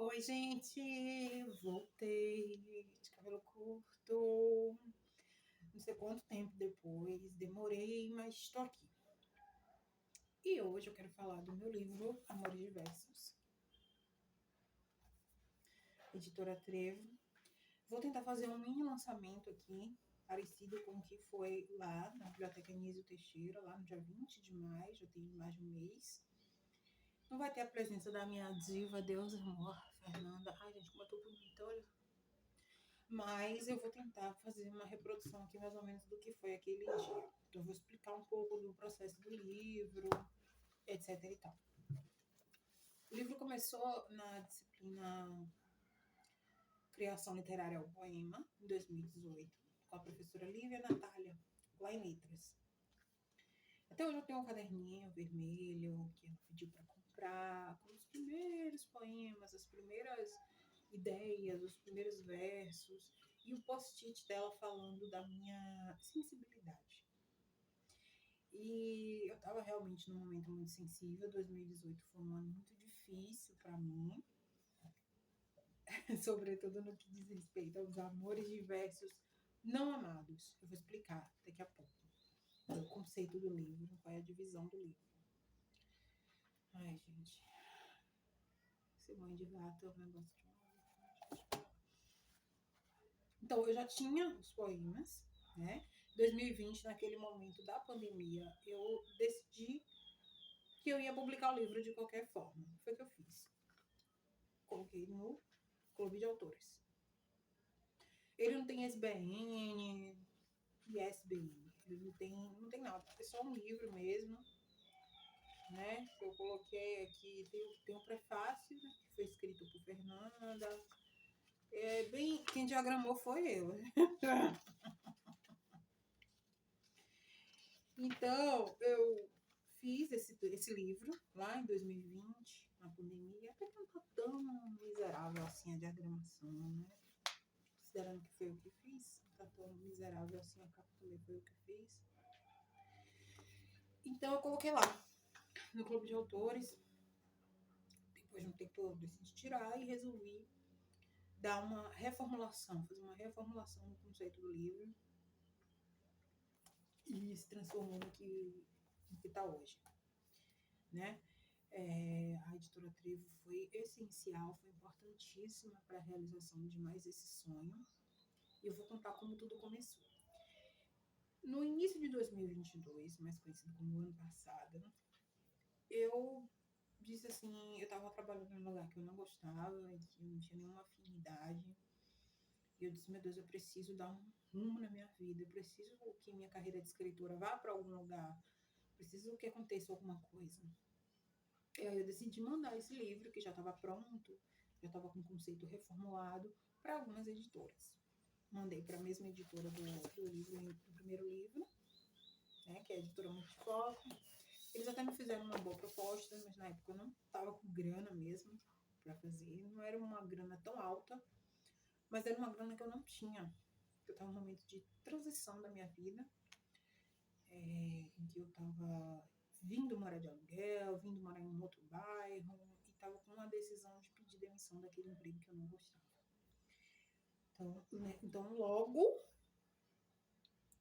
Oi, gente, voltei de cabelo curto, não sei quanto tempo depois, demorei, mas estou aqui. E hoje eu quero falar do meu livro Amores Diversos, editora Trevo. Vou tentar fazer um mini lançamento aqui, parecido com o que foi lá na Biblioteca Anísio Teixeira, lá no dia 20 de maio, já tem mais de um mês. Não vai ter a presença da minha diva, Deus amor, Fernanda. Ai, gente, como eu tô bonita, olha. Mas eu vou tentar fazer uma reprodução aqui mais ou menos do que foi aquele dia. Então eu vou explicar um pouco do processo do livro, etc e tal. O livro começou na disciplina Criação Literária ao Poema, em 2018, com a professora Lívia Natália, lá em Letras. Até hoje eu tenho um caderninho vermelho que ela pediu para comprar, com os primeiros poemas, as primeiras ideias, os primeiros versos, e o post-it dela falando da minha sensibilidade. E eu estava realmente num momento muito sensível. 2018 foi um ano muito difícil para mim, sobretudo no que diz respeito aos amores diversos não amados. Eu vou explicar daqui a pouco o conceito do livro, qual é a divisão do livro. Ai, gente, ser mãe de gato é um negócio de... Então, eu já tinha os poemas, né? 2020, naquele momento da pandemia, eu decidi que eu ia publicar o livro de qualquer forma. Foi o que eu fiz. Coloquei no Clube de Autores. Ele não tem SBN, ISBN. Ele não tem nada. É só um livro mesmo, né? Eu coloquei aqui, tem um prefácio, né, que foi escrito por Fernanda. Quem diagramou foi eu. Então, eu fiz esse livro lá em 2020, na pandemia, até que não tá tão miserável assim a diagramação, né? Considerando que foi eu que fiz, não tá tão miserável assim, a capa também foi eu que fiz. Então, eu coloquei lá, no Clube de Autores. Depois de um tempo, eu decidi tirar e resolvi dar uma reformulação, fazer uma reformulação no conceito do livro. E se transformou no que está hoje, né? A editora Trevo foi essencial, foi importantíssima para a realização de mais esse sonho. E eu vou contar como tudo começou. No início de 2022, mais conhecido como o ano passado, eu disse assim, eu estava trabalhando num lugar que eu não gostava, que eu não tinha nenhuma afinidade. E eu disse, meu Deus, eu preciso dar um rumo na minha vida, eu preciso que minha carreira de escritora vá para algum lugar, preciso que aconteça alguma coisa. E aí eu decidi mandar esse livro, que já estava pronto, já estava com o conceito reformulado, para algumas editoras. Mandei para a mesma editora do primeiro livro, né, que é a editora Multifoco. Eles até me fizeram uma boa proposta, mas na época eu não estava com grana mesmo para fazer. Não era uma grana tão alta, mas era uma grana que eu não tinha. Eu estava num momento de transição da minha vida, em que eu estava vindo morar de aluguel, vindo morar em um outro bairro, e estava com uma decisão de pedir demissão daquele emprego que eu não gostava. Então logo,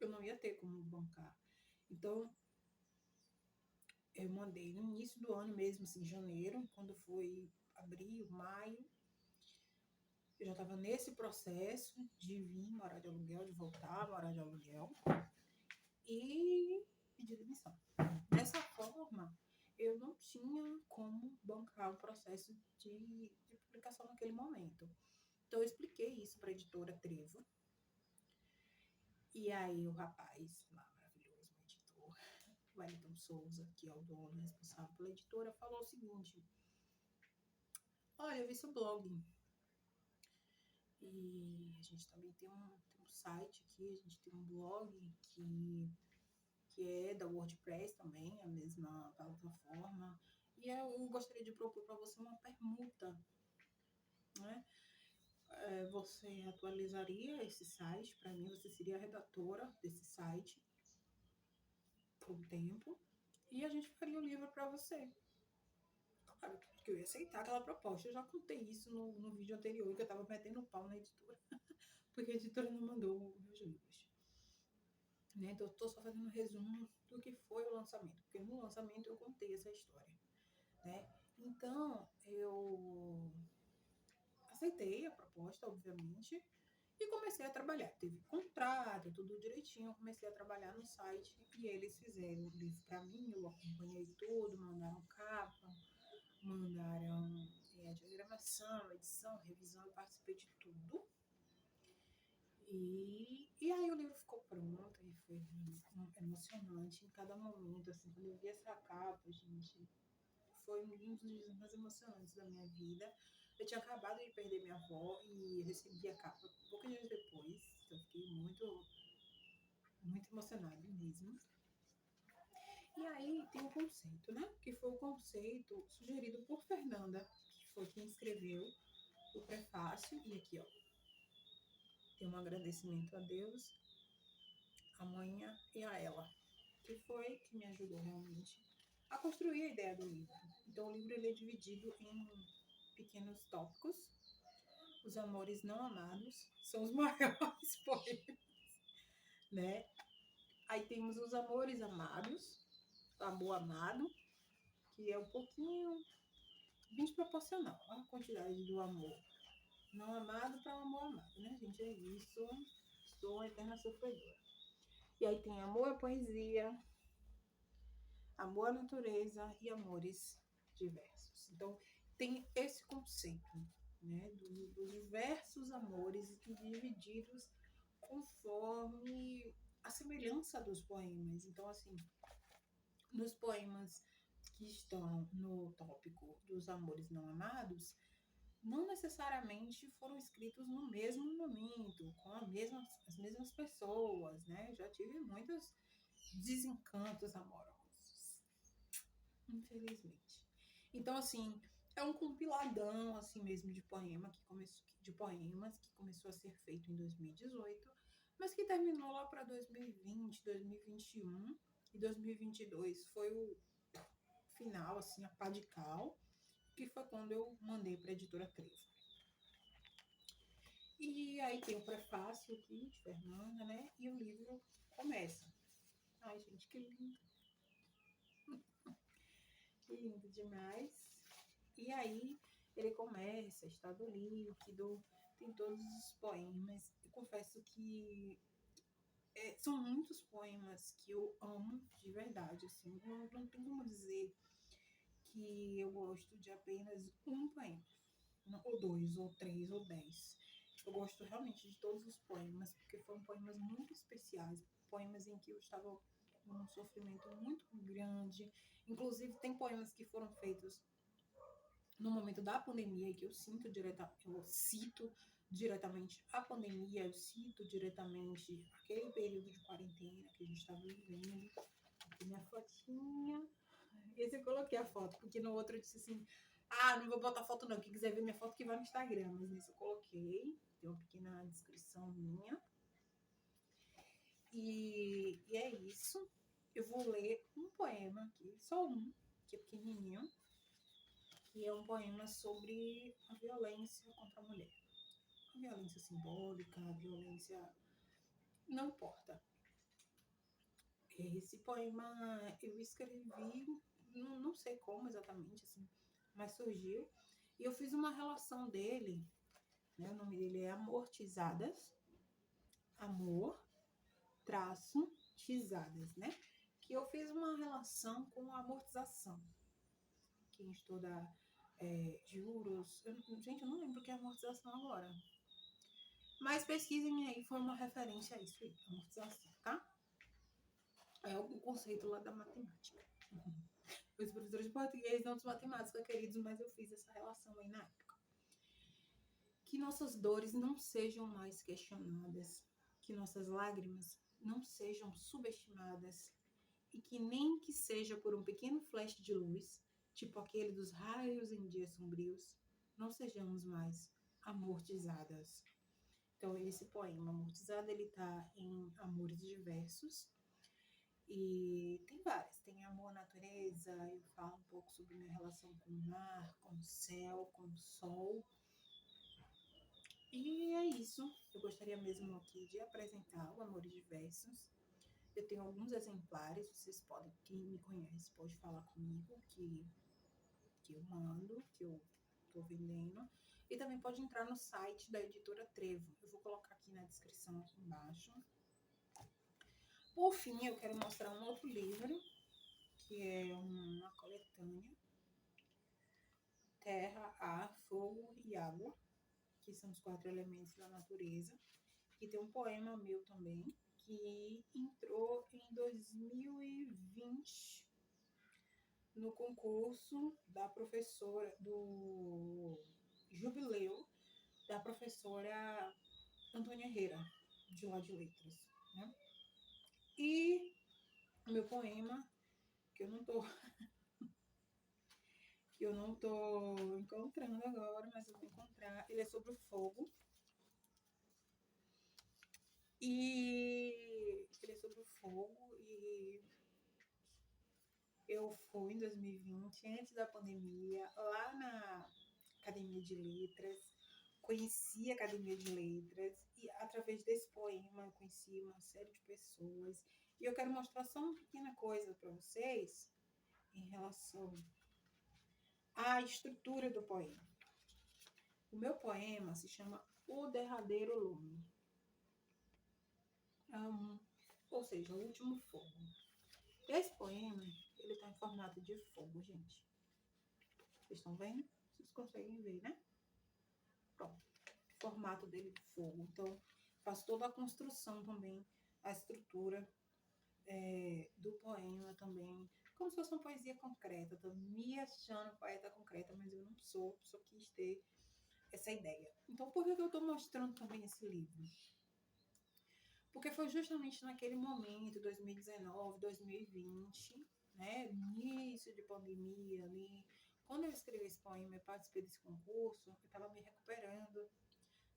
eu não ia ter como bancar. Então, eu mandei no início do ano mesmo, assim, janeiro, quando foi abril, maio, eu já estava nesse processo de vir morar de aluguel, de voltar a morar de aluguel, e pedir demissão. Dessa forma, eu não tinha como bancar o processo de publicação naquele momento. Então, eu expliquei isso para a editora Trevo. E aí, o rapaz lá, maravilhoso, o editor, o Wellington Souza, que é o dono responsável pela editora, falou o seguinte: olha, eu vi seu blog. E a gente também tem um site aqui, a gente tem um blog que é da WordPress também, a mesma plataforma. E eu gostaria de propor para você uma permuta, né? Você atualizaria esse site para mim, você seria a redatora desse site por um tempo, e a gente faria o livro para você. claro que eu ia aceitar aquela proposta. Eu já contei isso no vídeo anterior, que eu tava metendo pau na editora, porque a editora não mandou meus livros. Né? Então, eu tô só fazendo um resumo do que foi o lançamento, porque no lançamento eu contei essa história, né? Então, eu aceitei a proposta, obviamente, e comecei a trabalhar. Teve contrato, tudo direitinho. Eu comecei a trabalhar no site e eles fizeram o livro para mim. Eu acompanhei tudo, mandaram capa, mandaram a diagramação, edição, revisão. Eu participei de tudo. E aí o livro ficou pronto e foi emocionante em cada momento. Assim, quando eu vi essa capa, gente, foi um dos dias mais emocionantes da minha vida. Eu tinha acabado de perder minha avó e recebi a capa poucos dias depois. Então eu fiquei muito emocionada mesmo. E aí tem um conceito, né? Que foi o conceito sugerido por Fernanda, que foi quem escreveu o prefácio. E aqui, ó, tem um agradecimento a Deus, a mãe e a ela, que foi que me ajudou realmente a construir a ideia do livro. Então o livro ele é dividido em pequenos tópicos. Os amores não amados são os maiores poemas, né? Aí temos os amores amados, o amor amado, que é um pouquinho bem desproporcional a quantidade do amor não amado para o amor amado, né, gente? É isso. Sou uma eterna sofredora. E aí tem amor à poesia, amor à natureza e amores diversos. Então, tem esse conceito, né, dos diversos amores divididos conforme a semelhança dos poemas. Então, assim, nos poemas que estão no tópico dos amores não amados, não necessariamente foram escritos no mesmo momento, com as mesmas pessoas, né? Já tive muitos desencantos amorosos, infelizmente. Então, assim, é um compiladão, assim mesmo, de poemas que começou a ser feito em 2018, mas que terminou lá para 2020, 2021 e 2022. Foi o final, assim, a pá de cal, que foi quando eu mandei para a editora Trevo. E aí tem o prefácio aqui de Fernanda, né? E o livro começa. Ai, gente, que lindo. Que lindo demais. E aí ele começa, estado líquido, tem todos os poemas. Eu confesso que são muitos poemas que eu amo de verdade, assim. Não tem como dizer que eu gosto de apenas um poema. Ou dois, ou três, ou 10. Eu gosto realmente de todos os poemas, porque foram poemas muito especiais, poemas em que eu estava com um sofrimento muito grande. Inclusive, tem poemas que foram feitos no momento da pandemia, e que eu cito diretamente a pandemia, eu cito diretamente aquele período de quarentena que a gente estava vivendo. Aqui minha fotinha. Esse eu coloquei a foto, porque no outro eu disse assim, não vou botar foto não, quem quiser ver minha foto que vai no Instagram, mas nesse eu coloquei, tem uma pequena descrição minha. E é isso. Eu vou ler um poema aqui, só um, que é pequenininho, que é um poema sobre a violência contra a mulher. A violência simbólica, a violência... não importa. Esse poema eu escrevi, não sei como exatamente, assim, mas surgiu. E eu fiz uma relação dele, né? O nome dele é Amortizadas, amor, traço, tizadas, né? Que eu fiz uma relação com a amortização. Quem estuda juros... gente, eu não lembro o que é amortização agora. Mas pesquisem aí, foi uma referência a isso aí, amortização, tá? É o conceito lá da matemática. Os professores de português, não dos matemáticos, queridos, mas eu fiz essa relação aí na época. Que nossas dores não sejam mais questionadas, que nossas lágrimas não sejam subestimadas, e que nem que seja por um pequeno flash de luz, tipo aquele dos raios em dias sombrios, não sejamos mais amortizadas. Então, esse poema, Amortizada, ele tá em Amores Diversos. E tem várias. Tem Amor à Natureza, eu falo um pouco sobre minha relação com o mar, com o céu, com o sol. E é isso. Eu gostaria mesmo aqui de apresentar o Amores Diversos. Eu tenho alguns exemplares, vocês podem, quem me conhece pode falar comigo, que eu mando, que eu estou vendendo. E também pode entrar no site da editora Trevo. Eu vou colocar aqui na descrição aqui embaixo. Por fim, eu quero mostrar um outro livro, que é uma coletânea, Terra, Ar, Fogo e Água, que são os 4 elementos da natureza. E tem um poema meu também, que entrou em 2020 no concurso da professora, do jubileu da professora Antônia Herrera, de lá de letras, né? E o meu poema, que eu não tô encontrando agora, mas eu vou encontrar, ele é sobre o fogo. E ele é sobre o fogo e eu fui em 2020, antes da pandemia, lá na Academia de Letras, conheci a Academia de Letras e através desse poema eu conheci uma série de pessoas. E eu quero mostrar só uma pequena coisa para vocês em relação à estrutura do poema. O meu poema se chama O Derradeiro Lume, ou seja, o último fogo. Esse poema, ele está em formato de fogo, gente. Vocês estão vendo? Vocês conseguem ver, né? Pronto. O formato dele de fogo. Então, faço toda a construção também, a estrutura do poema também, como se fosse uma poesia concreta. Estou me achando poeta concreta, mas eu não sou, só quis ter essa ideia. Então, por que eu estou mostrando também esse livro? Porque foi justamente naquele momento, 2019, 2020, né, início de pandemia ali, quando eu escrevi esse poema e participei desse concurso, eu estava me recuperando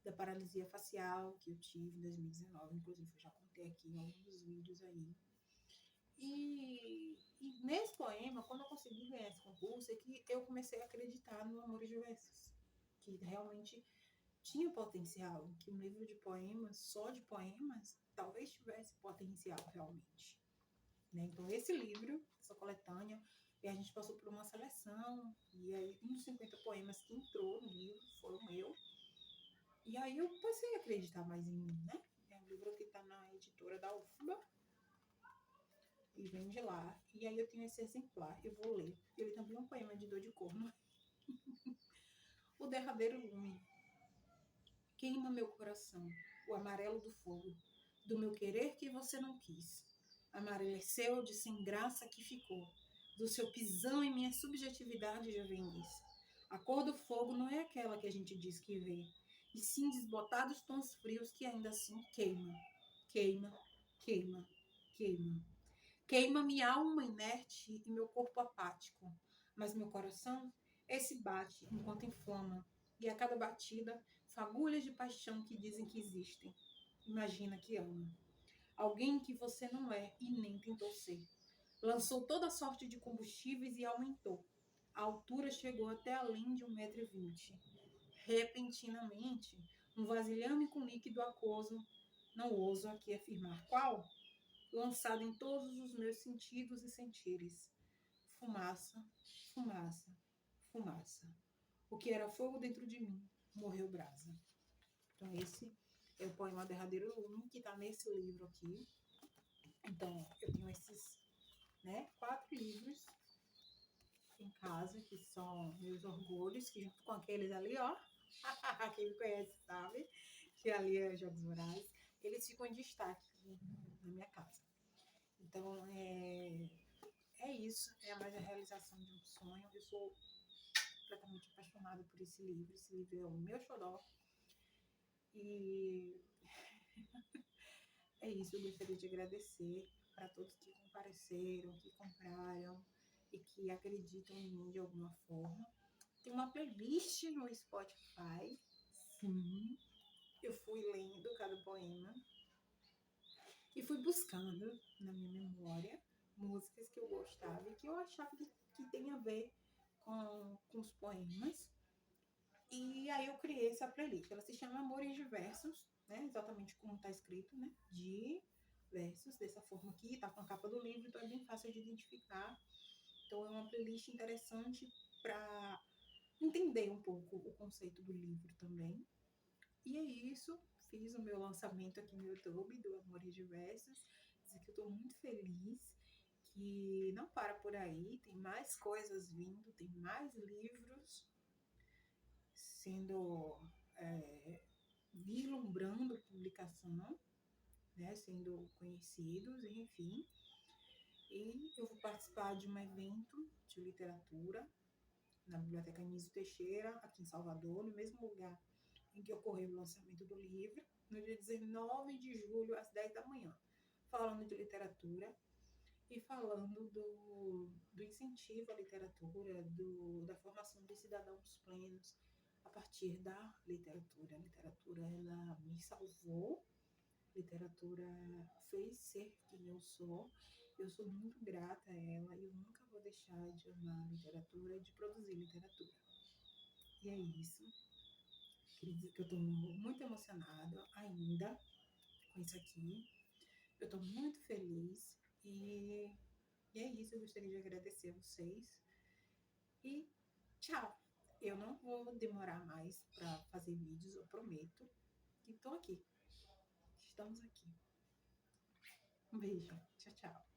da paralisia facial que eu tive em 2019, inclusive eu já contei aqui em alguns vídeos aí. E nesse poema, quando eu consegui ganhar esse concurso, é que eu comecei a acreditar no Amores Diversos, que realmente tinha potencial, que um livro de poemas, só de poemas, talvez tivesse potencial realmente. Né? Então, esse livro, essa coletânea, e a gente passou por uma seleção, e aí um dos 50 poemas que entrou no livro foi o meu. E aí eu passei a acreditar mais em mim, né? É um livro que está na editora da UFBA, e vem de lá. E aí eu tenho esse exemplar, eu vou ler. Ele também é um poema de dor de corno. O Derradeiro Lume. Queima meu coração, o amarelo do fogo, do meu querer que você não quis. Amareleceu de sem graça que ficou, do seu pisão em minha subjetividade juvenis. A cor do fogo não é aquela que a gente diz que vê, e sim desbotados tons frios que ainda assim queima, queima, queima, queima. Queima minha alma inerte e meu corpo apático, mas meu coração, esse bate enquanto inflama, e a cada batida, fagulhas de paixão que dizem que existem. Imagina que ama. Alguém que você não é e nem tentou ser. Lançou toda sorte de combustíveis e aumentou. A altura chegou até além de 1,20 m. Repentinamente, um vasilhame com líquido aquoso, não ouso aqui afirmar qual, lançado em todos os meus sentidos e sentires. Fumaça, fumaça, fumaça. O que era fogo dentro de mim morreu brasa. Então esse é o poema Derradeiro Lume, que está nesse livro aqui. Então eu tenho esses, né, 4 livros em casa, que são meus orgulhos, que junto com aqueles ali, ó, quem me conhece sabe, que ali é Jogos Vorazes, eles ficam em destaque na minha casa. Então, é isso, é mais a realização de um sonho. Eu sou completamente apaixonada por esse livro. Esse livro é o meu xodó. E é isso, eu gostaria de agradecer para todos que compareceram, que compraram e que acreditam em mim de alguma forma. Tem uma playlist no Spotify. Sim. Eu fui lendo cada poema. E fui buscando na minha memória músicas que eu gostava e que eu achava que tem a ver com os poemas. E aí eu criei essa playlist. Ela se chama Amores de Versos, né? Exatamente como está escrito, né? De versos, dessa forma aqui. Tá com a capa do livro, então é bem fácil de identificar. Então é uma playlist interessante para entender um pouco o conceito do livro também. E é isso. Fiz o meu lançamento aqui no YouTube do Amores de Versos. Dizer que eu estou muito feliz, que não para por aí, tem mais coisas vindo, tem mais livros sendo vislumbrando publicação, né, sendo conhecidos, enfim. E eu vou participar de um evento de literatura na Biblioteca Anísio Teixeira, aqui em Salvador, no mesmo lugar em que ocorreu o lançamento do livro, no dia 19 de julho, às 10 da manhã, falando de literatura e falando do incentivo à literatura, da formação de cidadãos plenos a partir da literatura. A literatura, ela me salvou, a literatura fez ser quem eu sou. Eu sou muito grata a ela e eu nunca vou deixar de amar a literatura e de produzir literatura. E é isso. Queria dizer que eu estou muito emocionada ainda com isso aqui. Eu estou muito feliz e é isso. Eu gostaria de agradecer a vocês e tchau. Eu não vou demorar mais para fazer vídeos, eu prometo. E estou aqui. Estamos aqui. Um beijo. Tchau, tchau.